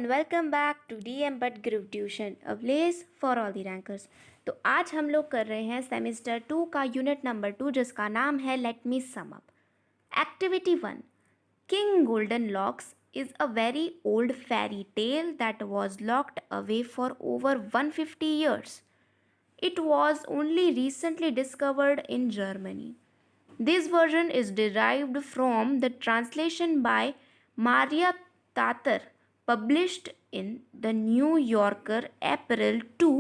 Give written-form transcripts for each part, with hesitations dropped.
And welcome back to DM but group tuition, a place for all the rankers. तो आज हम लोग कर रहे हैं सेमेस्टर 2 का यूनिट नंबर 2, जिसका नाम है let me sum up. Activity 1, king golden locks is a very old fairy tale that was locked away for over 150 years. It was only recently discovered in Germany. This version is derived from the translation by Maria Tatar, published in the New Yorker April 2,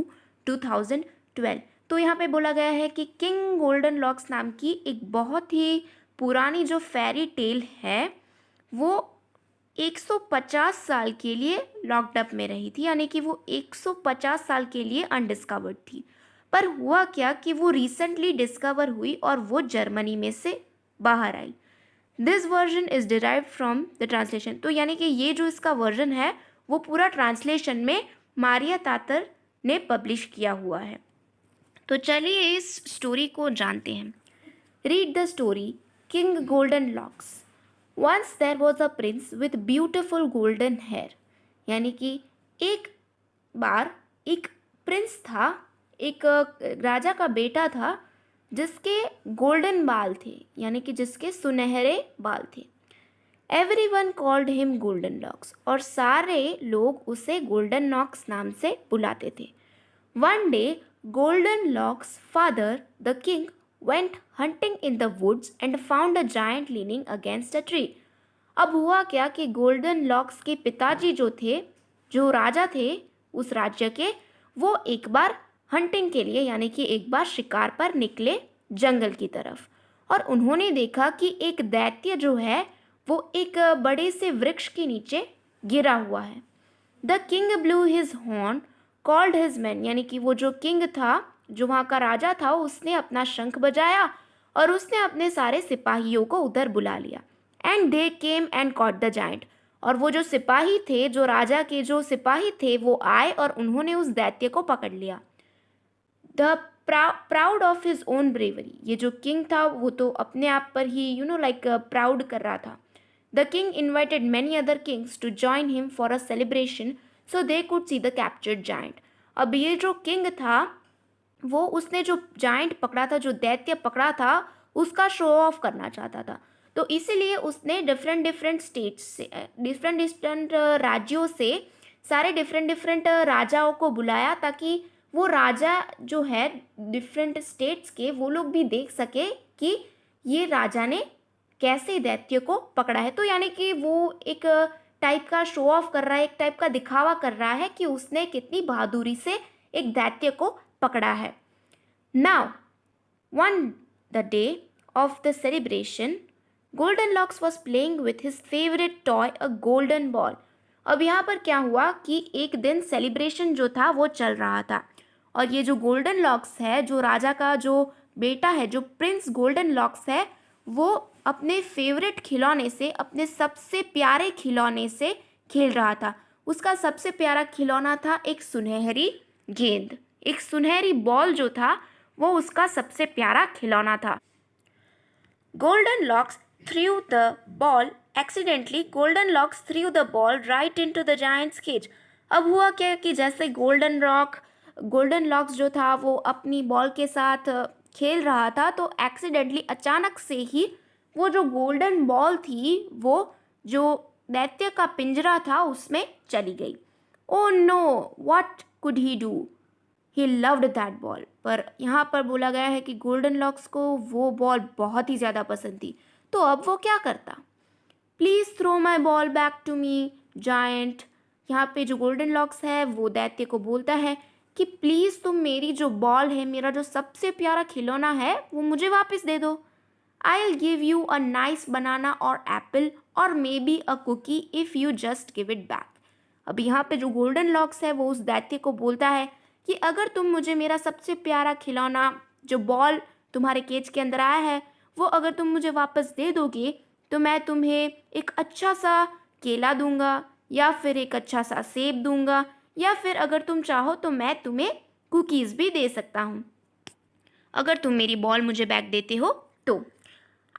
2012। तो यहाँ पे बोला गया है कि king golden locks नाम की एक बहुत ही पुरानी जो फेरी टेल है वो 150 साल के लिए लॉक्ड अप में रही थी, यानी कि वो 150 साल के लिए अनडिस्कवर्ड थी। पर हुआ क्या कि वो रिसेंटली डिस्कवर हुई और वो जर्मनी में से बाहर आई। This version is derived from the translation. तो यानी कि ये जो इसका वर्जन है वो पूरा ट्रांसलेशन में मारिया तातर ने पब्लिश किया हुआ है। तो चलिए इस स्टोरी को जानते हैं। Read the story king golden locks. Once there was a prince with beautiful golden hair. यानी कि एक बार एक प्रिंस था, एक राजा का बेटा था जिसके गोल्डन बाल थे, यानी कि जिसके सुनहरे बाल थे। Everyone called him golden locks, और सारे लोग उसे गोल्डन लॉक्स नाम से बुलाते थे। One day golden Locks father the king went hunting in the woods and found a giant leaning against a tree. अब हुआ क्या कि गोल्डन लॉक्स के पिताजी जो थे, जो राजा थे उस राज्य के, वो एक बार हंटिंग के लिए यानी कि एक बार शिकार पर निकले जंगल की तरफ, और उन्होंने देखा कि एक दैत्य जो है वो एक बड़े से वृक्ष के नीचे गिरा हुआ है। The king blue his horn, called his man, यानी कि वो जो किंग था, जो वहाँ का राजा था, उसने अपना शंख बजाया और उसने अपने सारे सिपाहियों को उधर बुला लिया। And they came and caught the giant, और वो जो सिपाही थे, जो राजा के जो सिपाही थे, वो आए और उन्होंने उस दैत्य को पकड़ लिया। The proud of his own bravery, ये जो किंग था वो तो अपने आप पर ही लाइक प्राउड कर रहा था। The king invited many other kings to join him for a celebration so they could see the captured giant. अब ये जो किंग था वो उसने जो जाइंट पकड़ा था, जो दैत्य पकड़ा था, उसका शो ऑफ करना चाहता था। तो इसीलिए उसने डिफरेंट डिफरेंट स्टेट्स से, डिफरेंट राज्यों से सारे डिफरेंट राजाओं को बुलाया, ताकि वो राजा जो है डिफरेंट स्टेट्स के, वो लोग भी देख सके कि ये राजा ने कैसे दैत्य को पकड़ा है। तो यानी कि वो एक टाइप का शो ऑफ कर रहा है, एक टाइप का दिखावा कर रहा है कि उसने कितनी बहादुरी से एक दैत्य को पकड़ा है। Now, one the day of the celebration, Golden Locks was playing with his favorite toy, a golden ball. अब यहाँ पर क्या हुआ कि एक दिन सेलिब्रेशन जो था वो चल रहा था, और ये जो गोल्डन लॉक्स है, जो राजा का जो बेटा है, जो प्रिंस गोल्डन लॉक्स है, वो अपने फेवरेट खिलौने से, अपने सबसे प्यारे खिलौने से खेल रहा था। उसका सबसे प्यारा खिलौना था एक सुनहरी गेंद, एक सुनहरी बॉल जो था वो उसका सबसे प्यारा खिलौना था। Golden locks threw the ball accidentally, golden locks threw the ball right into the giant's cage. अब हुआ क्या कि जैसे गोल्डन लॉक्स जो था वो अपनी बॉल के साथ खेल रहा था, तो एक्सीडेंटली अचानक से ही वो जो गोल्डन बॉल थी वो जो दैत्य का पिंजरा था उसमें चली गई। Oh no, what could he do? He loved that ball. पर यहाँ पर बोला गया है कि गोल्डन लॉक्स को वो बॉल बहुत ही ज़्यादा पसंद थी, तो अब वो क्या करता? Please throw my ball back to me giant. यहाँ पे जो गोल्डन लॉक्स है वो दैत्य को बोलता है कि प्लीज़ तुम मेरी जो बॉल है, मेरा जो सबसे प्यारा खिलौना है, वो मुझे वापस दे दो। I will give you a nice banana और एप्पल और maybe a cookie if you just give it back. अब यहाँ पे जो गोल्डन लॉक्स है वो उस दैत्य को बोलता है कि अगर तुम मुझे मेरा सबसे प्यारा खिलौना, जो बॉल तुम्हारे केज के अंदर आया है, वो अगर तुम मुझे वापस दे दोगे तो मैं तुम्हें एक अच्छा सा केला दूंगा, या फिर एक अच्छा सा सेब दूंगा, या फिर अगर तुम चाहो तो मैं तुम्हें कुकीज़ भी दे सकता हूँ, अगर तुम मेरी बॉल मुझे बैक देते हो तो।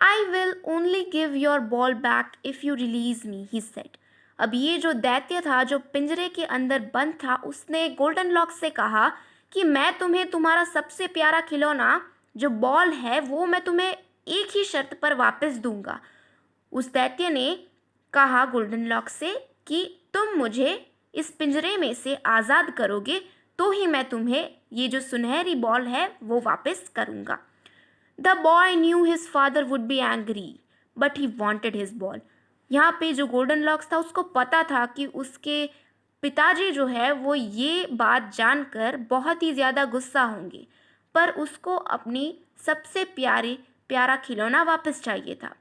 I will only give your ball back if you release me, he said. अब ये जो दैत्य था जो पिंजरे के अंदर बंद था, उसने गोल्डन लॉक्स से कहा कि मैं तुम्हें तुम्हारा सबसे प्यारा खिलौना जो बॉल है वो मैं तुम्हें एक ही शर्त पर वापस दूंगा। उस दैत्य ने कहा गोल्डन लॉक्स से कि तुम मुझे इस पिंजरे में से आज़ाद करोगे तो ही मैं तुम्हें ये जो सुनहरी बॉल है वो वापस करूँगा। The boy new his father would be angry but he wanted his ball. यहाँ पे जो गोल्डन लॉक्स था उसको पता था कि उसके पिताजी जो है वो ये बात जानकर बहुत ही ज़्यादा गुस्सा होंगे, पर उसको अपनी सबसे प्यारा खिलौना वापस चाहिए था।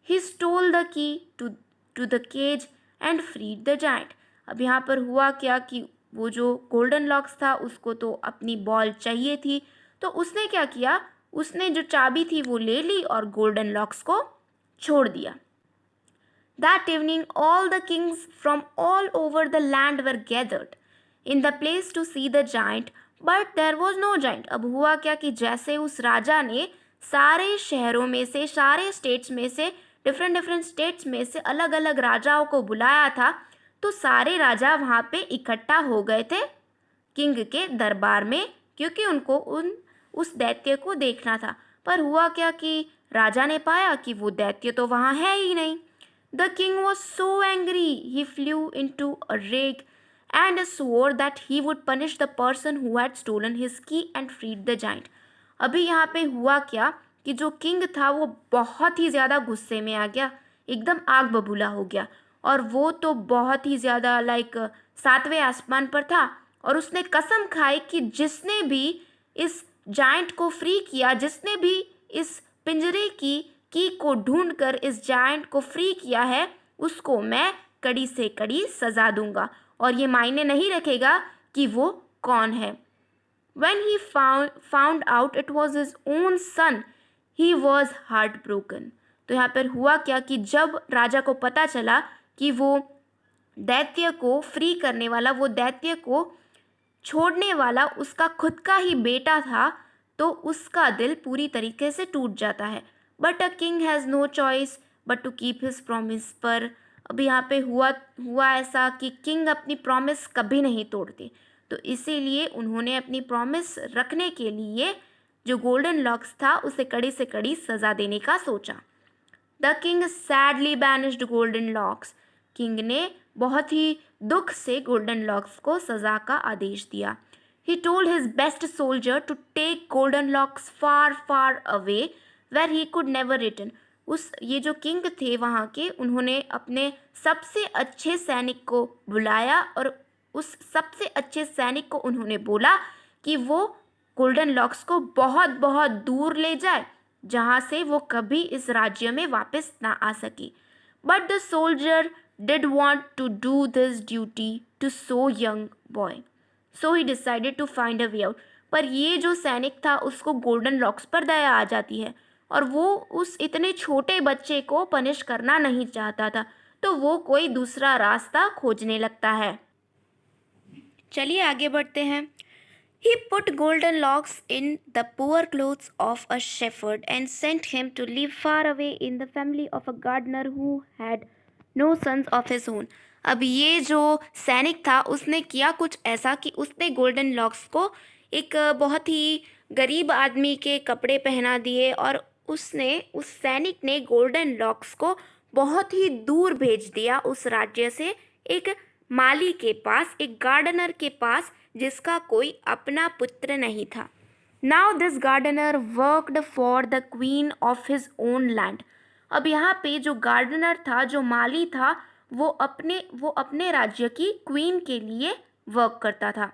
He stole the key to the cage and freed the giant. अब यहाँ पर हुआ क्या कि वो जो गोल्डन लॉक्स था उसको तो अपनी बॉल चाहिए थी, तो उसने क्या किया, उसने जो चाबी थी वो ले ली और गोल्डन लॉक्स को छोड़ दिया। That evening, all the kings from all over the land were gathered in the place to see the giant, but there was no giant. अब हुआ क्या कि जैसे उस राजा ने सारे शहरों में से, सारे स्टेट्स में से, डिफरेंट स्टेट्स में से अलग अलग राजाओं को बुलाया था, तो सारे राजा वहाँ पे इकट्ठा हो गए थे किंग के दरबार में, क्योंकि उनको उस दैत्य को देखना था। पर हुआ क्या कि राजा ने पाया कि वो दैत्य तो वहाँ है ही नहीं। The king was so angry, he flew into a rage and swore that he would punish the person who had stolen his key and freed the giant. अभी यहाँ पे हुआ क्या कि जो किंग था वो बहुत ही ज़्यादा गुस्से में आ गया, एकदम आग बबूला हो गया, और वो तो बहुत ही ज़्यादा सातवें आसमान पर था, और उसने कसम खाई कि जिसने भी इस जायंट को फ्री किया, जिसने भी इस पिंजरे की को ढूंढकर इस जायंट को फ्री किया है, उसको मैं कड़ी से कड़ी सजा दूंगा, और ये मायने नहीं रखेगा कि वो कौन है। When he found out it was his own son, he was heartbroken. तो यहाँ पर हुआ क्या कि जब राजा को पता चला कि वो दैत्य को फ्री करने वाला, वो दैत्य को छोड़ने वाला उसका खुद का ही बेटा था, तो उसका दिल पूरी तरीके से टूट जाता है। But a king has no choice but to keep his promise. पर अब यहाँ पे हुआ ऐसा कि किंग अपनी प्रॉमिस कभी नहीं तोड़ते, तो इसीलिए उन्होंने अपनी प्रॉमिस रखने के लिए जो गोल्डन लॉक्स था उसे कड़ी से कड़ी सज़ा देने का सोचा। The king sadly banished golden locks. King ने बहुत ही दुख से गोल्डन लॉक्स को सज़ा का आदेश दिया। He told his best soldier to take golden locks far far away where he could never return. ये जो किंग थे वहाँ के, उन्होंने अपने सबसे अच्छे सैनिक को बुलाया और उस सबसे अच्छे सैनिक को उन्होंने बोला कि वो गोल्डन लॉक्स को बहुत बहुत दूर ले जाए, जहाँ से वो कभी इस राज्य में वापस ना आ सके। But the soldier did want to do this duty to so young boy, so he decided to find a way out. पर ये जो सैनिक था उसको गोल्डन लॉक्स पर दया आ जाती है, और वो उस इतने छोटे बच्चे को पनिश करना नहीं चाहता था, तो वो कोई दूसरा रास्ता खोजने लगता है। चलिए आगे बढ़ते हैं। He put golden locks in the poor clothes of a shepherd and sent him to live far away in the family of a gardener who had no sons of his own. अब ये जो सैनिक था उसने किया कुछ ऐसा कि उसने गोल्डन लॉक्स को एक बहुत ही गरीब आदमी के कपड़े पहना दिए, और उस सैनिक ने गोल्डन लॉक्स को बहुत ही दूर भेज दिया उस राज्य से, एक माली के पास, एक गार्डनर के पास जिसका कोई अपना पुत्र नहीं था। Now this gardener worked for the queen of his own land. अब यहाँ पे जो गार्डनर था, जो माली था, वो अपने राज्य की क्वीन के लिए वर्क करता था।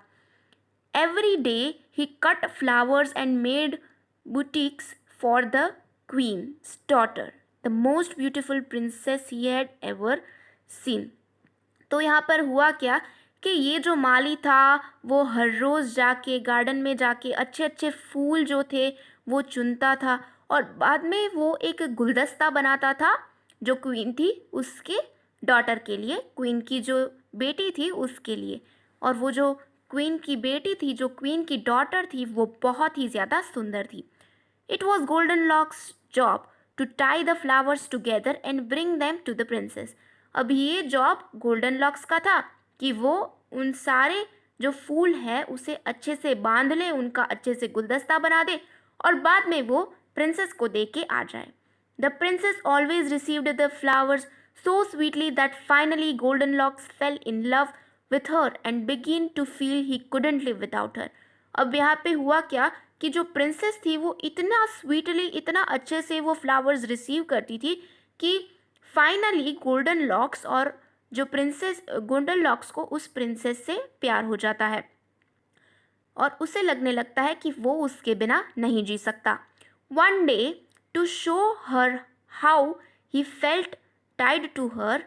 Every day he cut flowers and made bouquets for the queen's daughter, the most beautiful princess he had ever seen. तो यहाँ पर हुआ क्या कि ये जो माली था वो हर रोज़ जाके गार्डन में जाके अच्छे अच्छे फूल जो थे वो चुनता था, और बाद में वो एक गुलदस्ता बनाता था जो क्वीन थी उसके डॉटर के लिए, क्वीन की जो बेटी थी उसके लिए। और वो जो क्वीन की बेटी थी, जो क्वीन की डॉटर थी, वो बहुत ही ज़्यादा सुंदर थी। It was golden locks job to tie the flowers together and bring them to the princess. अब ये जॉब गोल्डन लॉक्स का था कि वो उन सारे जो फूल है उसे अच्छे से बांध ले, उनका अच्छे से गुलदस्ता बना दे और बाद में वो प्रिंसेस को दे के आ जाए। The princess always received the flowers so sweetly that finally golden locks fail in love with her and begin to feel he couldn't live without her। अब यहाँ पे हुआ क्या कि जो प्रिंसेस थी वो इतना स्वीटली, इतना अच्छे से वो फ्लावर्स रिसीव करती थी कि फाइनली गोल्डन लॉक्स और जो प्रिंसेस गोल्डन लॉक्स को उस प्रिंसेस से प्यार हो जाता है और उसे लगने लगता है कि वो उसके बिना नहीं जी सकता। One day to show her how he felt tied to her,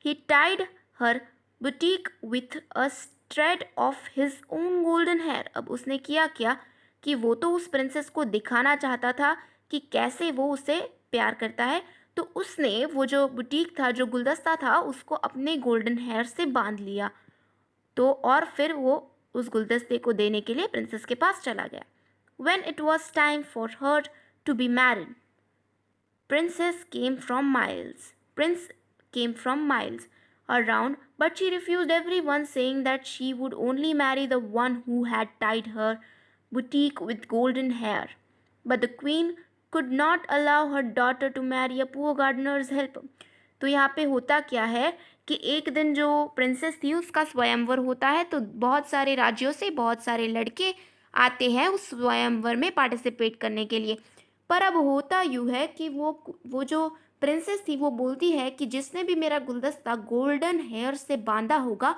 he tied her बुटीक with a strand of his own golden hair. अब उसने किया क्या कि वो तो उस प्रिंसेस को दिखाना चाहता था कि कैसे वो उसे प्यार करता है, तो उसने वो जो बुटीक था, जो गुलदस्ता था, उसको अपने गोल्डन हेयर से बांध लिया। तो और फिर वो उस गुलदस्ते को देने के लिए प्रिंसेस के पास चला गया। When it was time for her to be married, Princess came from miles. Prince came from miles around, but she refused everyone, saying that she would only marry the one who had tied her boutique with golden hair. But the queen could not allow her daughter to marry a poor gardener's helper. तो यहाँ पे होता क्या है कि एक दिन जो प्रिंसेस थी उसका स्वयंवर होता है, तो बहुत सारे राज्यों से बहुत सारे लड़के आते हैं उस स्वयंवर में पार्टिसिपेट करने के लिए। पर अब होता यूँ है कि वो जो प्रिंसेस थी वो बोलती है कि जिसने भी मेरा गुलदस्ता गोल्डन हेयर से बांधा होगा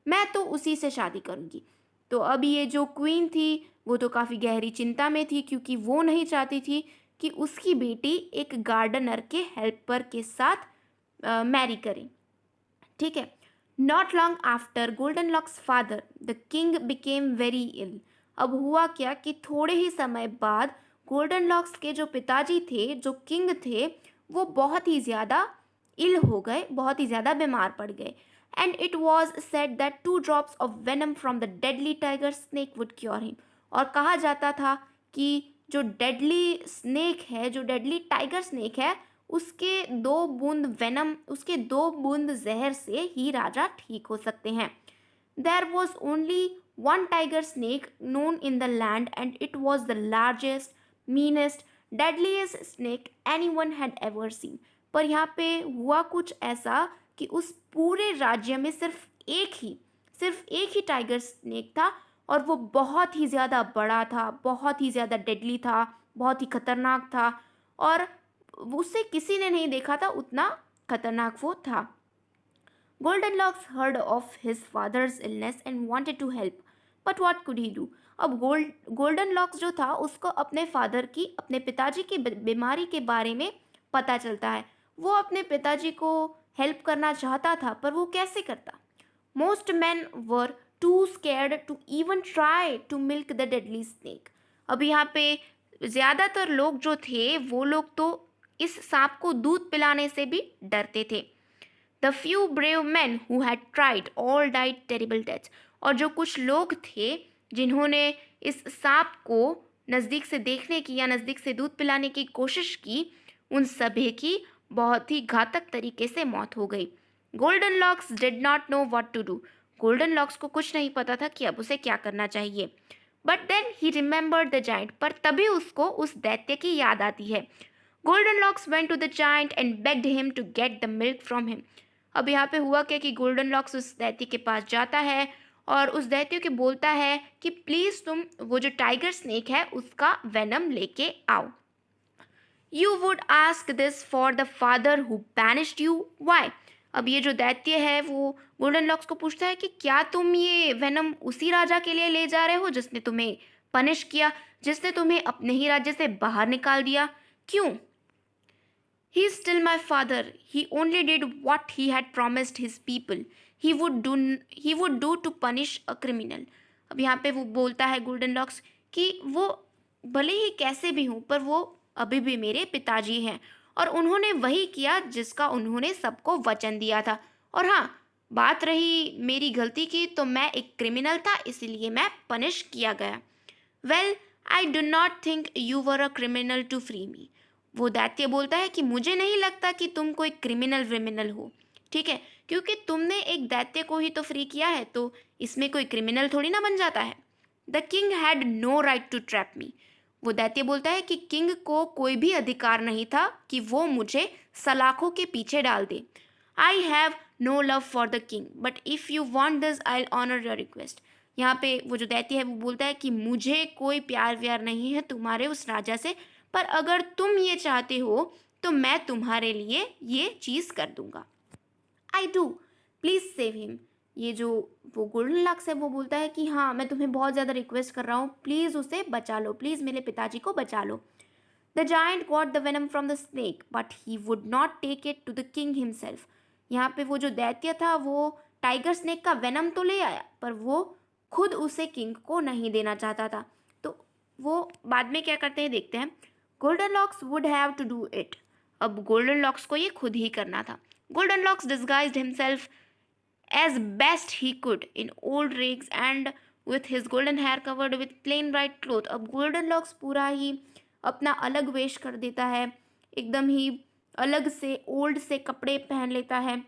मैं तो उसी से शादी करूँगी। तो अब ये जो क्वीन थी वो तो काफ़ी गहरी चिंता में थी, क्योंकि वो नहीं चाहती थी कि उसकी बेटी एक गार्डनर के हेल्पर के साथ मैरी करे। ठीक है। Not long after Golden Locks father the king became very ill. अब हुआ क्या कि थोड़े ही समय बाद गोल्डन लॉक्स के जो पिताजी थे, जो किंग थे, वो बहुत ही ज़्यादा इल हो गए, बहुत ही ज़्यादा बीमार पड़ गए। And it was said that 2 drops of venom from the deadly tiger snake would cure him. और कहा जाता था कि जो डेडली स्नेक है, जो डेडली टाइगर स्नेक है, उसके 2 बूंद वेनम, उसके 2 बूंद जहर से ही राजा ठीक हो सकते हैं। There was only one tiger snake known in the land, and it was the largest, meanest, deadliest snake anyone had ever seen। पर यहाँ पे हुआ कुछ ऐसा कि उस पूरे राज्य में सिर्फ एक ही टाइगर स्नेक था और वो बहुत ही ज़्यादा बड़ा था, बहुत ही ज़्यादा डेडली था, बहुत ही खतरनाक था और उसे किसी ने नहीं देखा था, उतना खतरनाक वो था। Goldenlocks heard of his father's illness and wanted to help, but what could he do? अब गोल्डन लॉक्स जो था उसको अपने फादर की, अपने पिताजी की बीमारी के बारे में पता चलता है। वो अपने पिताजी को हेल्प करना चाहता था, पर वो कैसे करता? Most man were too scared to even try to milk the deadly snake. अब यहाँ पे ज़्यादातर लोग जो थे वो लोग तो इस सांप को दूध पिलाने से भी डरते थे। The few brave men who had tried all died terrible deaths। और जो कुछ लोग थे जिन्होंने इस सांप को नज़दीक से देखने की या नज़दीक से दूध पिलाने की कोशिश की, उन सभी की बहुत ही घातक तरीके से मौत हो गई। Golden locks did not know what to do. Golden locks को कुछ नहीं पता था कि अब उसे क्या करना चाहिए। But then he remembered the giant. पर तभी उसको उस दैत्य की याद आती है। Golden locks went to the giant and begged him to get the milk from him. अब यहाँ पे हुआ क्या कि गोल्डन लॉक्स उस दैत्य के पास जाता है और उस दैत्य के बोलता है कि प्लीज़ तुम वो जो टाइगर स्नेक है उसका वेनम लेके आओ। You would ask this for the father who banished you, why. अब ये जो दैत्य है वो गोल्डन लॉक्स को पूछता है कि क्या तुम ये वेनम उसी राजा के लिए ले जा रहे हो जिसने तुम्हें पनिश किया, जिसने तुम्हें अपने ही राज्य से बाहर निकाल दिया? क्यों? He is still my father. He only did what he had promised his people. He would do to punish a criminal। अब यहाँ पे वो बोलता है गोल्डन लॉक्स कि वो भले ही कैसे भी हों पर वो अभी भी मेरे पिताजी हैं और उन्होंने वही किया जिसका उन्होंने सबको वचन दिया था। और हाँ, बात रही मेरी गलती की तो मैं एक क्रिमिनल था, इसीलिए मैं पनिश किया गया। Well, I do not think you were a criminal to free me. वो दैत्य बोलता है कि मुझे नहीं लगता कि तुम कोई क्रिमिनल हो। ठीक है, क्योंकि तुमने एक दैत्य को ही तो फ्री किया है, तो इसमें कोई क्रिमिनल थोड़ी ना बन जाता है। The king had no right to trap me. वो दैत्य बोलता है कि किंग को कोई भी अधिकार नहीं था कि वो मुझे सलाखों के पीछे डाल दे। I have no love for the king, but if you want this I honour your request. यहाँ पे वो जो दैत्य है वो बोलता है कि मुझे कोई प्यार व्यार नहीं है तुम्हारे उस राजा से, पर अगर तुम ये चाहते हो तो मैं तुम्हारे लिए ये चीज़ कर दूंगा। I do, please save him. ये जो वो गोल्डन लक्स है वो बोलता है कि हाँ, मैं तुम्हें बहुत ज़्यादा रिक्वेस्ट कर रहा हूँ, प्लीज़ उसे बचा लो, प्लीज़ मेरे पिताजी को बचा लो। The giant got the venom from the snake but he would not take it to the king himself. यहाँ पे वो जो दैत्य था वो टाइगर स्नेक का वेनम तो ले आया, पर वो खुद उसे किंग को नहीं देना चाहता था। तो वो बाद में क्या करते हैं देखते हैं। Golden locks would have to do it. अब गोल्डन लॉक्स को ये खुद ही करना था। Golden locks disguised himself as best he could in old rags and with his golden hair covered with plain white cloth। अब गोल्डन लॉक्स पूरा ही अपना अलग वेश कर देता है, एकदम ही अलग से ओल्ड से कपड़े पहन लेता है,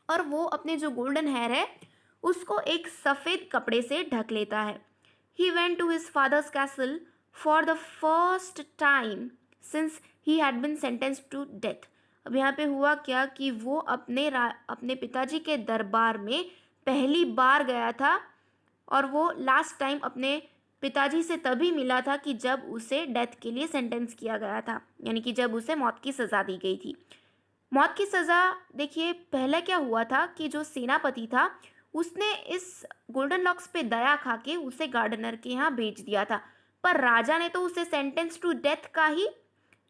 और वो अपने जो गोल्डन हेयर है उसको एक सफ़ेद कपड़े से ढक लेता है। He went to his father's castle for the first time since he had been sentenced to death. अब यहाँ पे हुआ क्या कि वो अपने पिताजी के दरबार में पहली बार गया था, और वो लास्ट टाइम अपने पिताजी से तभी मिला था कि जब उसे डेथ के लिए सेंटेंस किया गया था, यानी कि जब उसे मौत की सज़ा दी गई थी। मौत की सज़ा देखिए, पहले क्या हुआ था कि जो सेनापति था उसने इस गोल्डन लॉक्स पे दया खा के उसे गार्डनर के यहाँ भेज दिया था, पर राजा ने तो उसे सेंटेंस टू डेथ का ही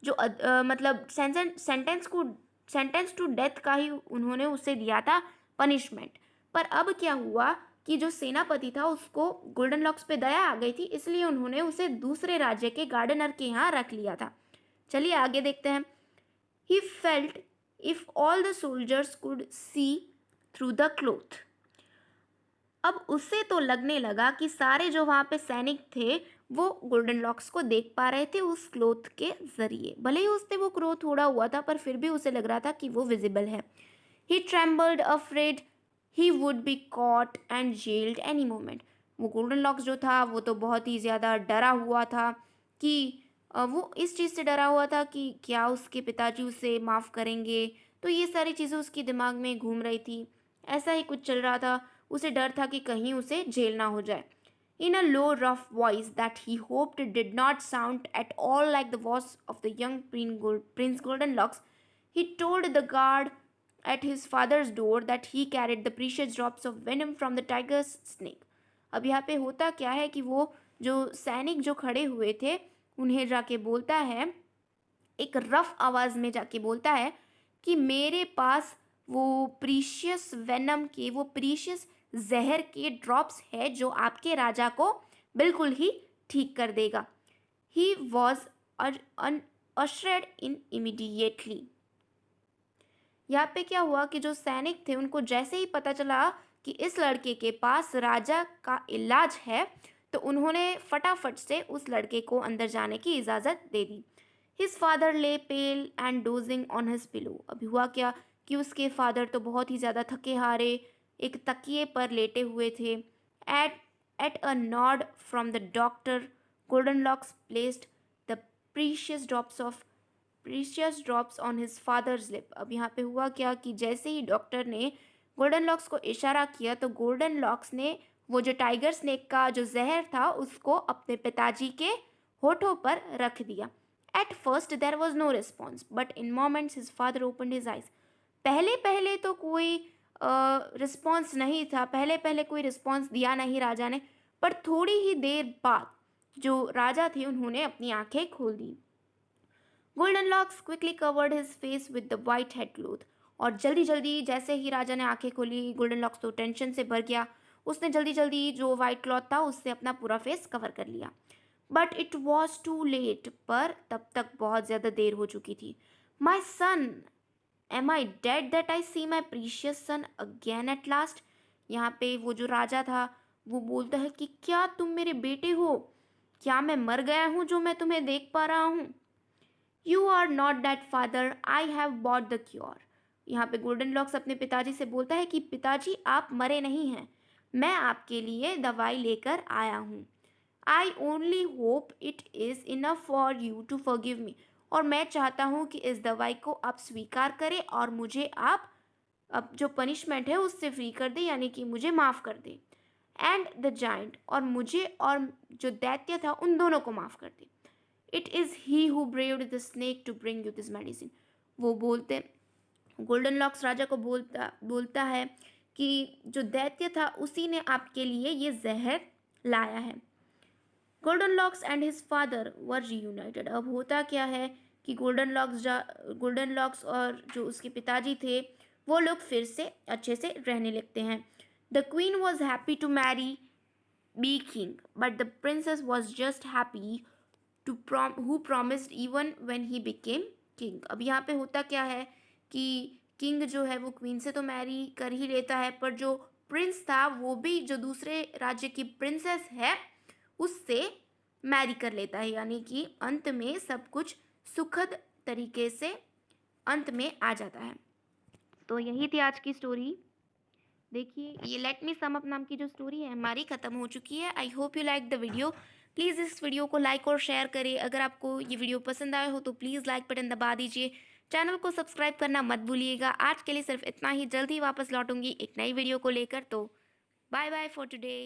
जो मतलब सेंटेंस टू डेथ का ही उन्होंने उसे दिया था पनिशमेंट। पर अब क्या हुआ कि जो सेनापति था उसको गोल्डन लॉक्स पे दया आ गई थी, इसलिए उन्होंने उसे दूसरे राज्य के गार्डनर के यहाँ रख लिया था। चलिए आगे देखते हैं। He felt if all the soldiers could see through the cloth. अब उसे तो लगने लगा कि सारे जो वहाँ पे सैनिक थे वो गोल्डन लॉक्स को देख पा रहे थे उस क्लोथ के जरिए। भले ही उससे वो क्लोथ ओढ़ा हुआ था, पर फिर भी उसे लग रहा था कि वो विजिबल है। He trembled afraid he would be caught and jailed any moment. वो गोल्डन लॉक्स जो था वो तो बहुत ही ज़्यादा डरा हुआ था कि वो इस चीज़ से डरा हुआ था कि क्या उसके पिताजी उसे माफ़ करेंगे। तो ये सारी चीज़ें उसके दिमाग में घूम रही थी, ऐसा ही कुछ चल रहा था। उसे डर था कि कहीं उसे जेल ना हो जाए। In a low, rough voice that he hoped did not sound at all like the voice of the young Prince Goldenlocks, he told the guard at his father's door that he carried the precious drops of venom from the tiger's snake। अब यहाँ पे होता क्या है कि वो जो सैनिक जो खड़े हुए थे उन्हें जाके बोलता है, एक रफ आवाज़ में जाके बोलता है कि मेरे पास वो प्रीशियस वेनम के, वो प्रीशियस जहर के ड्रॉप्स है जो आपके राजा को बिल्कुल ही ठीक कर देगा। He was ushered in immediately. यहाँ पे क्या हुआ कि जो सैनिक थे उनको जैसे ही पता चला कि इस लड़के के पास राजा का इलाज है, तो उन्होंने फटाफट से उस लड़के को अंदर जाने की इजाज़त दे दी। हिज फादर ले pale and dosing on his pillow. अभी हुआ क्या कि उसके फादर तो बहुत ही ज़्यादा थके हारे एक तकिए पर लेटे हुए थे। At at a nod from the doctor, golden locks placed the precious drops on his father's lip. अब यहाँ पे हुआ क्या कि जैसे ही डॉक्टर ने गोल्डन लॉक्स को इशारा किया, तो गोल्डन लॉक्स ने वो जो टाइगर स्नेक का जो जहर था उसको अपने पिताजी के होठों पर रख दिया। At first there was no response but in moments his father opened his eyes. पहले पहले तो कोई रिस्पॉन्स नहीं था, पहले पहले कोई रिस्पॉन्स दिया नहीं राजा ने, पर थोड़ी ही देर बाद जो राजा थे उन्होंने अपनी आंखें खोल दी। Golden locks quickly covered his face with the white head cloth. और जल्दी जल्दी जैसे ही राजा ने आंखें खोली, गोल्डन लॉक्स तो टेंशन से भर गया, उसने जल्दी जल्दी जो वाइट क्लॉथ था उससे अपना पूरा फेस कवर कर लिया। But it was too late, पर तब तक बहुत ज़्यादा देर हो चुकी थी। My son, am I dead that I see my precious son again at last. यहाँ पे वो जो राजा था वो बोलता है कि क्या तुम मेरे बेटे हो? क्या मैं मर गया हूँ जो मैं तुम्हें देख पा रहा हूँ? You are not that father, I have bought the cure. यहाँ पे गोल्डन लॉक्स अपने पिताजी से बोलता है कि पिताजी आप मरे नहीं हैं, मैं आपके लिए दवाई लेकर आया हूँ। I only hope it is enough for you to forgive me. और मैं चाहता हूँ कि इस दवाई को आप स्वीकार करें और मुझे आप अब जो पनिशमेंट है उससे फ्री कर दे, यानी कि मुझे माफ़ कर दे। एंड द जाइंट, और मुझे और जो दैत्य था उन दोनों को माफ़ कर दे। It is he who braved the snake to bring you this medicine. वो बोलते गोल्डन लॉक्स राजा को बोलता बोलता है कि जो दैत्य था उसी ने आपके लिए ये जहर लाया है। Golden locks and his father were reunited. अब होता क्या है कि गोल्डन लॉक्स और जो उसके पिताजी थे वो लोग फिर से अच्छे से रहने लगते हैं। The queen was happy to marry be king, but the princess was just happy to who promised even when he became king. अब यहाँ पे होता क्या है कि किंग जो है वो क्वीन से तो मैरी कर ही लेता है, पर जो प्रिंस था वो भी जो दूसरे राज्य की प्रिंसेस है उससे मैरी कर लेता है, यानी कि अंत में सब कुछ सुखद तरीके से अंत में आ जाता है। तो यही थी आज की स्टोरी। देखिए ये लेट मी सम अप नाम की जो स्टोरी है हमारी ख़त्म हो चुकी है। I hope you like the video. Please इस वीडियो को लाइक और शेयर करें। अगर आपको ये वीडियो पसंद आया हो तो प्लीज़ लाइक बटन दबा दीजिए। चैनल को सब्सक्राइब करना मत भूलिएगा। आज के लिए सिर्फ इतना ही, जल्द ही वापस लौटूंगी एक नई वीडियो को लेकर। तो बाय बाय फॉर टुडे।